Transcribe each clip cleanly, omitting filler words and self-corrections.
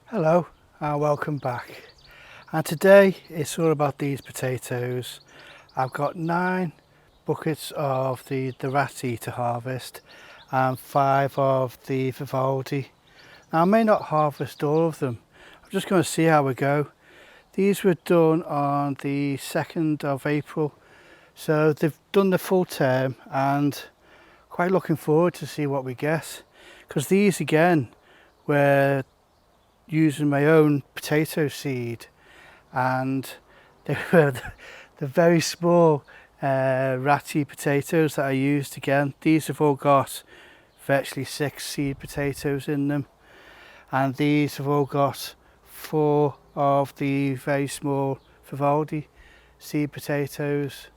Hello and welcome back, and today it's all about these potatoes. I've got 9 buckets of the Ratte to harvest and 5 of the Vivaldi. Now I may not harvest all of them, I'm just going to see how we go. These were done on the 2nd of April, so they've done the full term and quite looking forward to see what we get, because these again were using my own potato seed, and they were the very small ratty potatoes that I used again. These have all got virtually 6 seed potatoes in them, and these have all got 4 of the very small Vivaldi seed potatoes.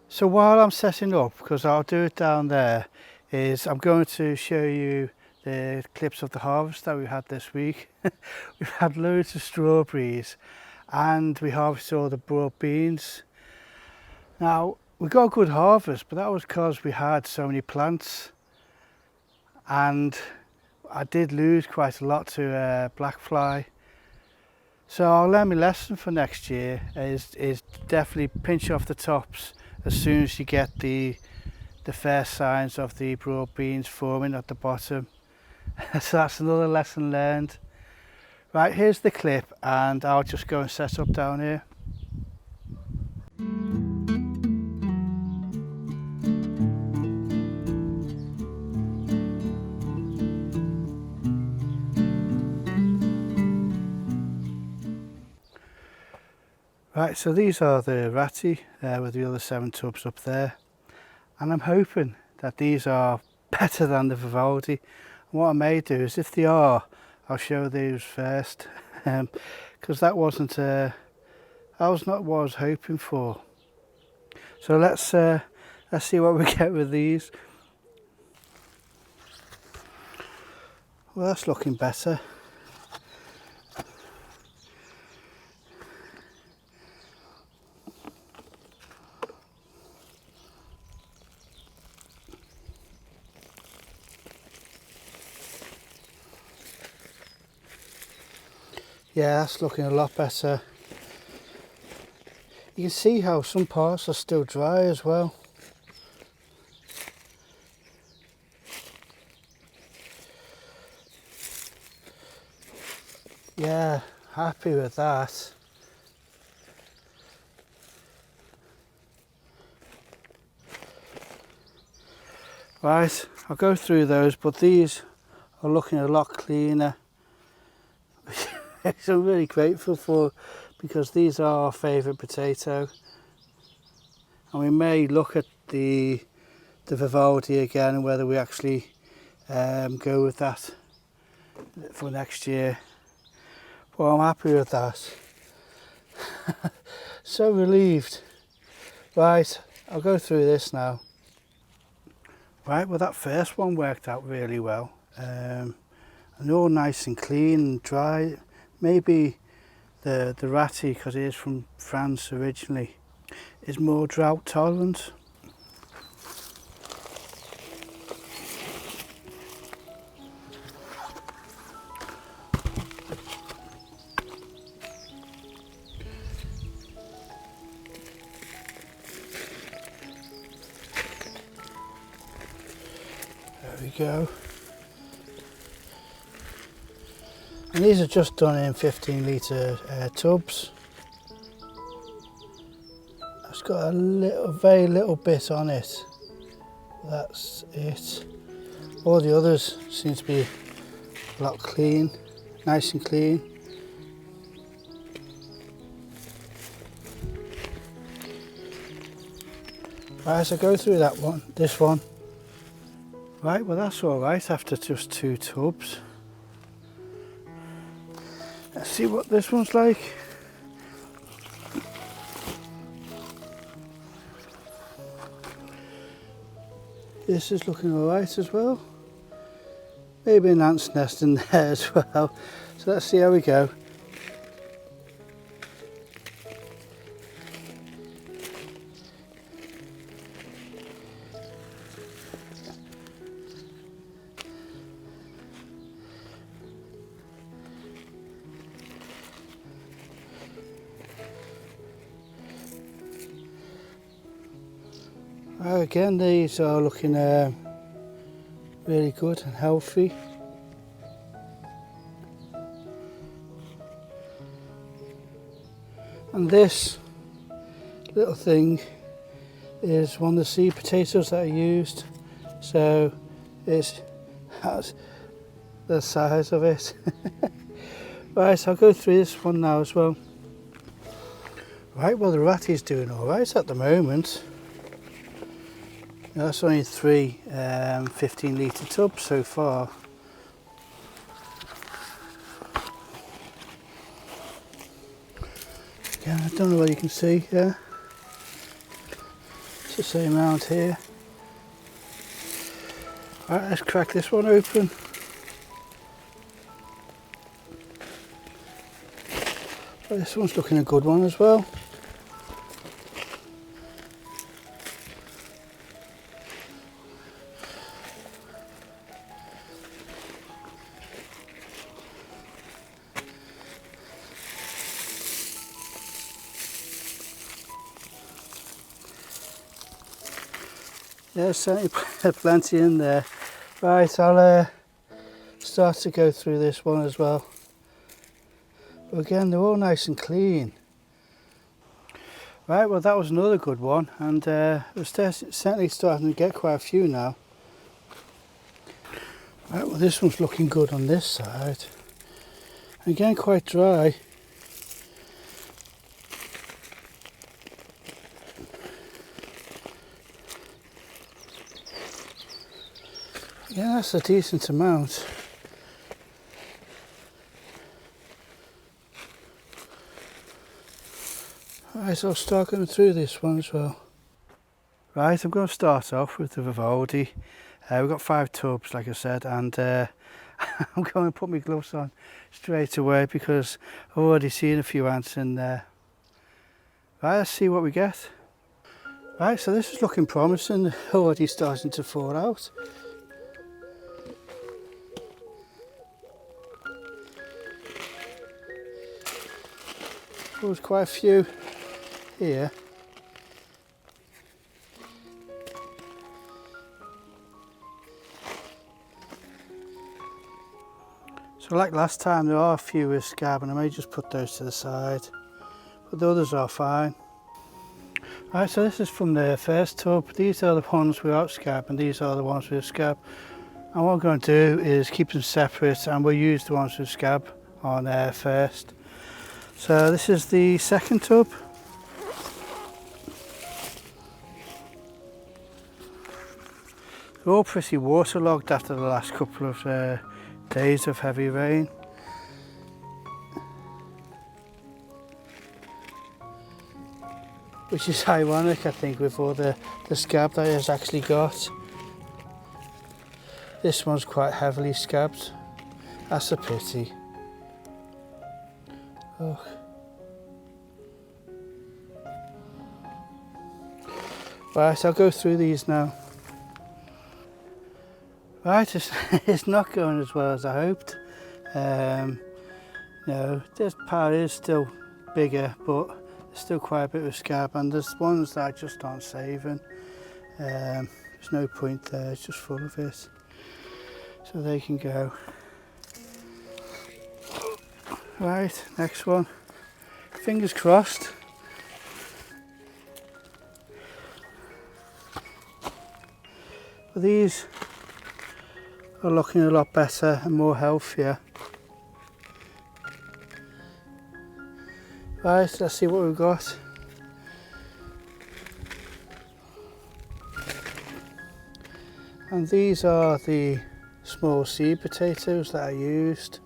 So while I'm setting up, because I'll do it down there, is I'm going to show you the clips of the harvest that we had this week. We've had loads of strawberries and we harvested all the broad beans. Now we got a good harvest, but that was because we had so many plants, and I did lose quite a lot to black fly. So I'll learn my lesson for next year is definitely pinch off the tops as soon as you get the first signs of the broad beans forming at the bottom. So that's another lesson learned. Right, here's the clip and I'll just go and set up down here. Right, so these are the Ratte with the other 7 tubs up there, and I'm hoping that these are better than the Vivaldi. And what I may do is, if they are, I'll show these first, because that wasn't not what I was hoping for. So let's see what we get with these. Well, that's looking better. Yeah, that's looking a lot better. You can see how some parts are still dry as well. Yeah, happy with that. Right, I'll go through those, but these are looking a lot cleaner. Which I'm really grateful for, because these are our favourite potato. And we may look at the Vivaldi again and whether we actually go with that for next year. Well, I'm happy with that. So relieved. Right, I'll go through this now. Right, well that first one worked out really well. And all nice and clean and dry. Maybe the Ratte, because it is from France originally, is more drought tolerant. There we go. And these are just done in 15 litre tubs. It's got very little bit on it. That's it. All the others seem to be a lot clean, nice and clean. Right, so go through this one. Right, well that's all right after just 2 tubs. Let's see what this one's like. This is looking all right as well. Maybe an ant's nest in there as well. So let's see how we go. Again, these are looking really good and healthy. And this little thing is one of the seed potatoes that I used, so it has the size of it. Right, so I'll go through this one now as well. Right, well, the Ratte's doing all right at the moment. Now, that's only 3 15 litre tubs so far. Again, I don't know whether you can see here. It's the same amount here. Right, let's crack this one open. Well, this one's looking a good one as well. Yeah, certainly plenty in there. Right, I'll start to go through this one as well. But again, they're all nice and clean. Right, well, that was another good one, and we're certainly starting to get quite a few now. Right, well, this one's looking good on this side. Again, quite dry. Yeah, that's a decent amount. Right, so I'll start going through this one as well. Right, I'm going to start off with the Vivaldi. We've got 5 tubs, like I said, and I'm going to put my gloves on straight away because I've already seen a few ants in there. Right, let's see what we get. Right, so this is looking promising, already starting to fall out. There's quite a few here. So like last time, there are a few with scab, and I may just put those to the side, but the others are fine. Right, so this is from the first tub. These are the ones without scab, and these are the ones with scab. And what I'm going to do is keep them separate, and we'll use the ones with scab on there first. So this is the second tub. They're all pretty waterlogged after the last couple of days of heavy rain. Which is ironic, I think, with all the scab that it has actually got. This one's quite heavily scabbed. That's a pity. Look. Right, I'll go through these now. Right, it's not going as well as I hoped. No, this part is still bigger, but there's still quite a bit of scab, and there's ones that I just aren't saving. There's no point there, it's just full of it. So they can go. Right, next one. Fingers crossed. But these are looking a lot better and more healthier. Right, let's see what we've got. And these are the small seed potatoes that I used.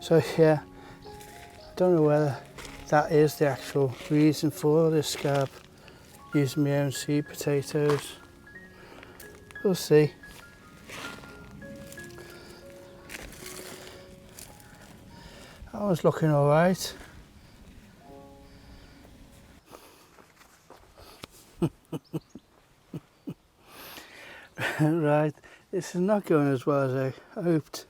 So yeah, I don't know whether that is the actual reason for this scab, using my own seed potatoes. We'll see. That one's looking all right. Right, this is not going as well as I hoped.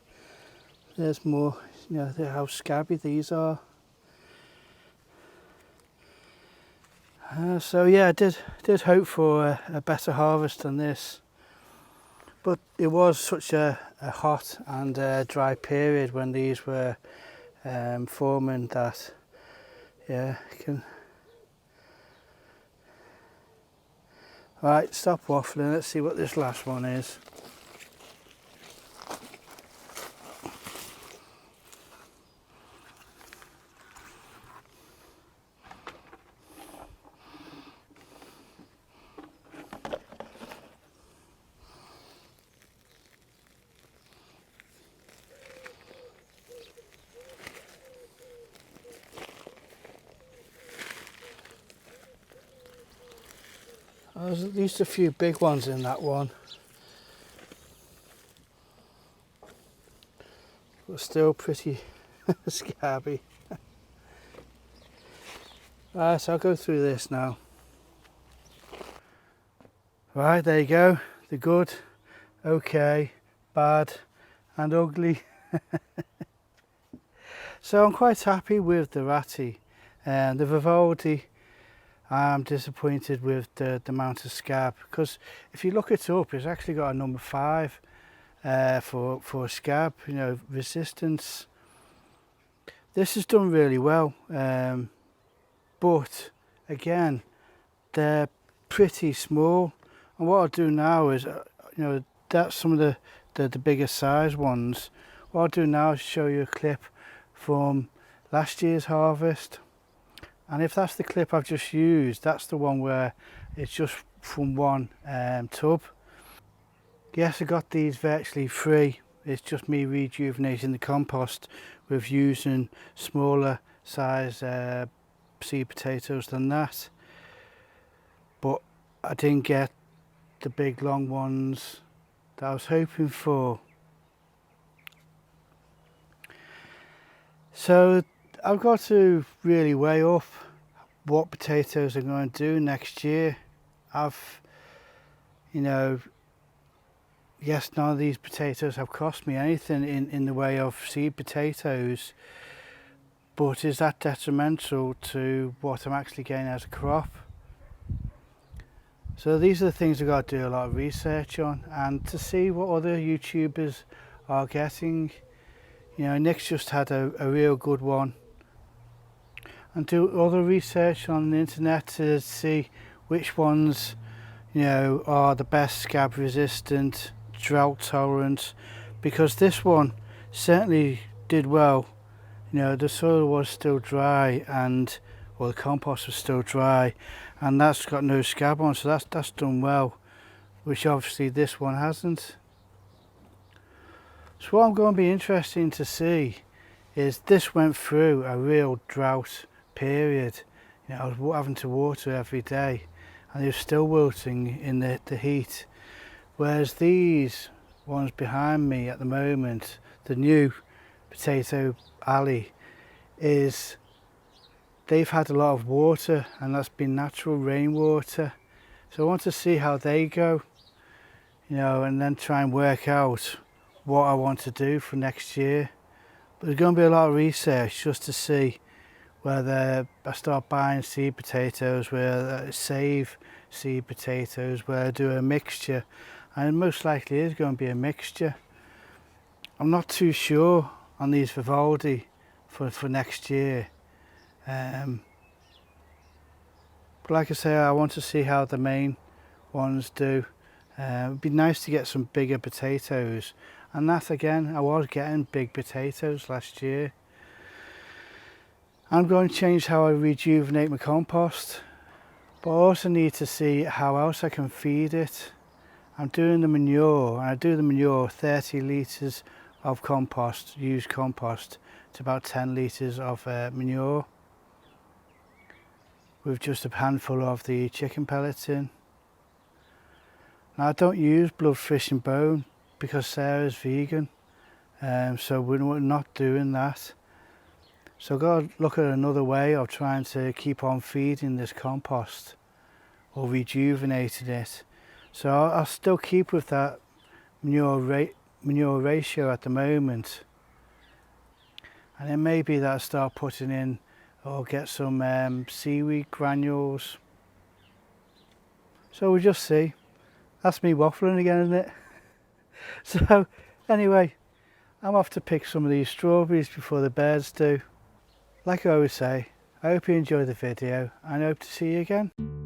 There's more, you know, how scabby these are. So yeah, I did hope for a better harvest than this, but it was such a hot and dry period when these were forming that, yeah, you can. Right, stop waffling, let's see what this last one is. There's at least a few big ones in that one, but still pretty scabby. Right, so I'll go through this now. Right, there you go, the good, okay, bad and ugly. So I'm quite happy with the Ratte and the Vivaldi. I'm disappointed with the amount of scab, because if you look it up, it's actually got a number 5 for scab, you know, resistance. This has done really well, but again, they're pretty small. And what I'll do now is, you know, that's some of the bigger size ones. What I'll do now is show you a clip from last year's harvest. And if that's the clip I've just used, that's the one where it's just from one tub. Yes, I got these virtually free. It's just me rejuvenating the compost with using smaller size seed potatoes than that. But I didn't get the big long ones that I was hoping for. So I've got to really weigh up what potatoes I'm going to do next year. You know, yes, none of these potatoes have cost me anything in the way of seed potatoes, but is that detrimental to what I'm actually getting as a crop? So these are the things I've got to do a lot of research on, and to see what other YouTubers are getting. You know, Nick's just had a real good one, and do other research on the internet to see which ones, you know, are the best scab resistant, drought tolerant, because this one certainly did well. You know, the soil was still dry, and the compost was still dry, and that's got no scab on, so that's done well, which obviously this one hasn't. So what I'm going to be interesting to see is this went through a real drought period. You know, I was having to water every day, and it was still wilting in the heat. Whereas these ones behind me at the moment, the new potato alley, is they've had a lot of water, and that's been natural rainwater. So I want to see how they go, you know, and then try and work out what I want to do for next year. But there's going to be a lot of research just to see whether I start buying seed potatoes, whether I save seed potatoes, where I do a mixture, and most likely is going to be a mixture. I'm not too sure on these Vivaldi for next year, but like I say, I want to see how the main ones do. It'd be nice to get some bigger potatoes, and that again, I was getting big potatoes last year. I'm going to change how I rejuvenate my compost, but I also need to see how else I can feed it. I'm doing the manure, and I do the manure 30 litres of compost, used compost, to about 10 litres of manure, with just a handful of the chicken pellets in. Now, I don't use blood, fish and bone because Sarah's vegan, so we're not doing that. So I've got to look at another way of trying to keep on feeding this compost or rejuvenating it. So I'll still keep with that manure ratio at the moment. And then maybe that I'll start putting in or get some seaweed granules So we'll just see. That's me waffling again, isn't it? So anyway, I'm off to pick some of these strawberries before the birds do. Like I always say, I hope you enjoy the video and I hope to see you again.